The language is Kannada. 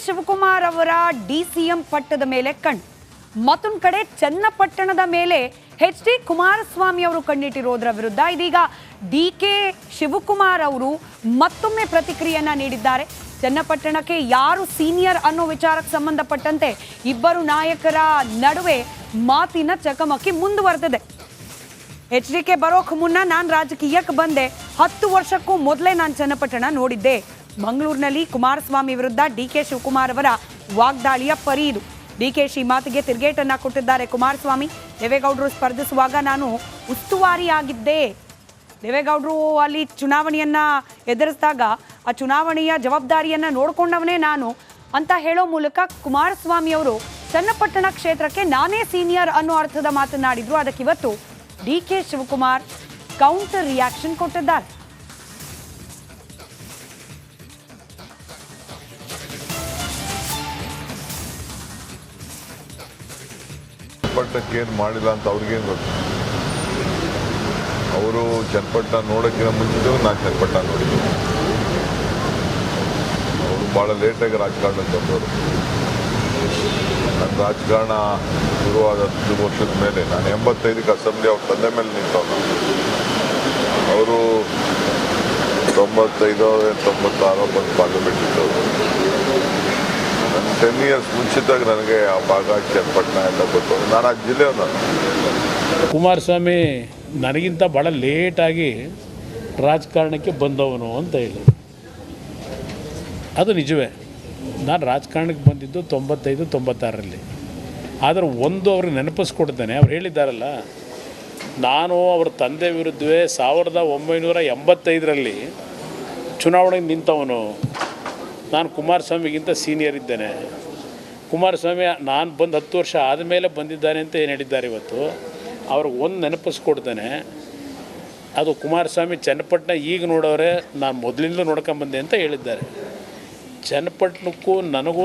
ಶಿವಕುಮಾರ್ ಅವರ ಡಿಸಿಎಂ ಪಟ್ಟದ ಮೇಲೆ ಕಣ್ಣು. ಮತ್ತೊಂದು ಕಡೆ ಚನ್ನಪಟ್ಟಣದ ಮೇಲೆ ಎಚ್.ಡಿ. ಕುಮಾರಸ್ವಾಮಿ ಅವರು ಕಣ್ಣಿಟ್ಟಿರೋದ್ರ ವಿರುದ್ಧ ಇದೀಗ ಡಿ.ಕೆ. ಶಿವಕುಮಾರ್ ಅವರು ಮತ್ತೊಮ್ಮೆ ಪ್ರತಿಕ್ರಿಯೆಯನ್ನ ನೀಡಿದ್ದಾರೆ. ಚನ್ನಪಟ್ಟಣಕ್ಕೆ ಯಾರು ಸೀನಿಯರ್ ಅನ್ನೋ ವಿಚಾರಕ್ಕೆ ಸಂಬಂಧಪಟ್ಟಂತೆ ಇಬ್ಬರು ನಾಯಕರ ನಡುವೆ ಮಾತಿನ ಚಕಮಕಿ ಮುಂದುವರೆದಿದೆ. ಎಚ್.ಡಿ.ಕೆ. ಬರೋಕ್ ಮುನ್ನ ನಾನು ರಾಜಕೀಯಕ್ಕೆ ಬಂದೆ, 10 ವರ್ಷಕ್ಕೂ ಮೊದಲೇ ನಾನು ಚನ್ನಪಟ್ಟಣ ನೋಡಿದ್ದೆ. ಮಂಗಳೂರಿನಲ್ಲಿ ಕುಮಾರಸ್ವಾಮಿ ವಿರುದ್ಧ ಡಿ.ಕೆ. ಶಿವಕುಮಾರ್ ಅವರ ವಾಗ್ದಾಳಿಯ ಪರಿ ಇದು. ಡಿ.ಕೆ.ಶಿ ಮಾತಿಗೆ ತಿರುಗೇಟನ್ನ ಕೊಟ್ಟಿದ್ದಾರೆ ಕುಮಾರಸ್ವಾಮಿ. ದೇವೇಗೌಡರು ಸ್ಪರ್ಧಿಸುವಾಗ ನಾನು ಉಸ್ತುವಾರಿಯಾಗಿದ್ದೆ. ದೇವೇಗೌಡರು ಅಲ್ಲಿ ಚುನಾವಣೆಯನ್ನ ಎದುರಿಸಿದಾಗ ಆ ಚುನಾವಣೆಯ ಜವಾಬ್ದಾರಿಯನ್ನ ನೋಡ್ಕೊಂಡವನೇ ನಾನು ಅಂತ ಹೇಳೋ ಮೂಲಕ ಕುಮಾರಸ್ವಾಮಿ ಅವರು ಚನ್ನಪಟ್ಟಣ ಕ್ಷೇತ್ರಕ್ಕೆ ನಾನೇ ಸೀನಿಯರ್ ಅನ್ನೋ ಅರ್ಥದ ಮಾತನಾಡಿದ್ರು. ಅದಕ್ಕೆ ಇವತ್ತು ಡಿ.ಕೆ. ಶಿವಕುಮಾರ್ ಕೌಂಟರ್ ರಿಯಾಕ್ಷನ್ ಕೊಟ್ಟಿದ್ದಾರೆ. ಚನ್ನಪಟ್ಟಣಕ್ಕೇನು ಮಾಡಿಲ್ಲ ಅಂತ ಅವ್ರಿಗೇನು ಗೊತ್ತು. ಅವರು ಚನ್ನಪಟ್ಟಣ ನೋಡೋಕ್ಕಿಂತ ಮುಂಚೆ ನಾನು ಚನ್ನಪಟ್ಟಣ ನೋಡಿದ್ದೆ. ಅವರು ಭಾಳ ಲೇಟಾಗಿ ರಾಜಕಾರಣಕ್ಕೆ ಬಂದವರು. ನನ್ನ ರಾಜಕಾರಣ ಶುರುವಾದ 10 ವರ್ಷದ ಮೇಲೆ ನಾನು 85ಕ್ಕೆ ಅಸೆಂಬ್ಲಿ ಅವ್ರ ತಂದೆ ಮೇಲೆ ನಿಂತವನು. ಅವರು 95 96 ಬಂದು ಪಾರ್ಲಿಮೆಂಟ್ ಇದ್ದವರು. ನನ್ನ 10 ಇಯರ್ಸ್ ಮುಂಚಿತಾಗ ನನಗೆ ಆ ಭಾಗ ಚನ್ನಪಟ್ಟಣ ಎಲ್ಲ ಗೊತ್ತು. ನಾನು ಆ ಜಿಲ್ಲೆಯವನು. ಕುಮಾರಸ್ವಾಮಿ ನನಗಿಂತ ಭಾಳ ಲೇಟಾಗಿ ರಾಜಕಾರಣಕ್ಕೆ ಬಂದವನು ಅಂತ ಹೇಳಿ ಅದು ನಿಜವೇ. ನಾನು ರಾಜಕಾರಣಕ್ಕೆ ಬಂದಿದ್ದು 95 96ರಲ್ಲಿ. ಆದರೆ ಒಂದು ಅವ್ರಿಗೆ ನೆನಪಿಸ್ಕೊಡ್ತೇನೆ. ಅವ್ರು ಹೇಳಿದ್ದಾರಲ್ಲ, ನಾನು ಅವ್ರ ತಂದೆ ವಿರುದ್ಧವೇ 1985ರಲ್ಲಿ ಚುನಾವಣೆಗೆ ನಿಂತವನು. ನಾನು ಕುಮಾರಸ್ವಾಮಿಗಿಂತ ಸೀನಿಯರ್ ಇದ್ದೇನೆ. ಕುಮಾರಸ್ವಾಮಿ ನಾನು ಬಂದು 10 ವರ್ಷ ಆದಮೇಲೆ ಬಂದಿದ್ದಾನೆ ಅಂತ ಏನು ಹೇಳಿದ್ದಾರೆ. ಇವತ್ತು ಅವ್ರಿಗೆ ಒಂದು ನೆನಪಿಸ್ಕೊಡ್ತಾನೆ, ಅದು ಕುಮಾರಸ್ವಾಮಿ ಚನ್ನಪಟ್ಟಣ ಈಗ ನೋಡೋರೆ, ನಾನು ಮೊದಲಿಂದಲೂ ನೋಡ್ಕೊಂಬಂದೆ ಅಂತ ಹೇಳಿದ್ದಾರೆ. ಚನ್ನಪಟ್ಟಣಕ್ಕೂ ನನಗೂ